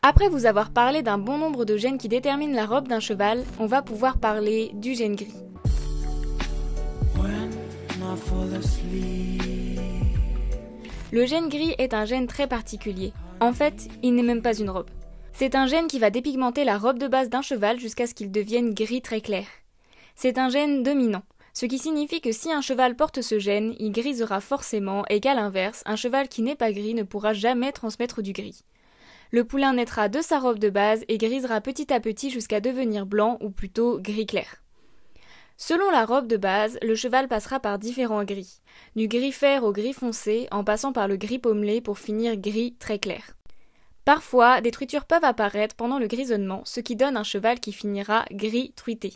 Après vous avoir parlé d'un bon nombre de gènes qui déterminent la robe d'un cheval, on va pouvoir parler du gène gris. Le gène gris est un gène très particulier. En fait, il n'est même pas une robe. C'est un gène qui va dépigmenter la robe de base d'un cheval jusqu'à ce qu'il devienne gris très clair. C'est un gène dominant, ce qui signifie que si un cheval porte ce gène, il grisera forcément et qu'à l'inverse, un cheval qui n'est pas gris ne pourra jamais transmettre du gris. Le poulain naîtra de sa robe de base et grisera petit à petit jusqu'à devenir blanc ou plutôt gris clair. Selon la robe de base, le cheval passera par différents gris, du gris fer au gris foncé en passant par le gris pommelé pour finir gris très clair. Parfois, des truitures peuvent apparaître pendant le grisonnement, ce qui donne un cheval qui finira gris truité.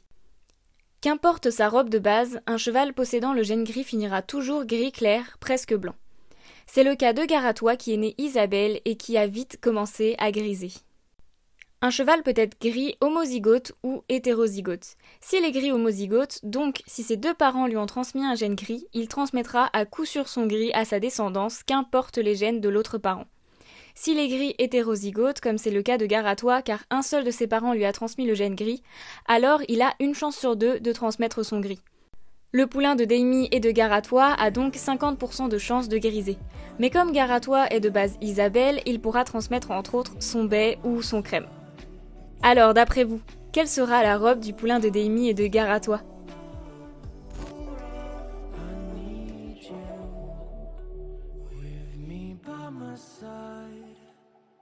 Qu'importe sa robe de base, un cheval possédant le gène gris finira toujours gris clair, presque blanc. C'est le cas de Garatois qui est né Isabelle et qui a vite commencé à griser. Un cheval peut être gris homozygote ou hétérozygote. S'il est gris homozygote, donc si ses deux parents lui ont transmis un gène gris, il transmettra à coup sûr son gris à sa descendance, qu'importe les gènes de l'autre parent. S'il est gris hétérozygote, comme c'est le cas de Garatois, car un seul de ses parents lui a transmis le gène gris, alors il a une chance sur deux de transmettre son gris. Le poulain de Damie et de Garatois a donc 50% de chance de griser. Mais comme Garatois est de base Isabelle, il pourra transmettre entre autres son bai ou son crème. Alors, d'après vous, quelle sera la robe du poulain de Damie et de Garatois ?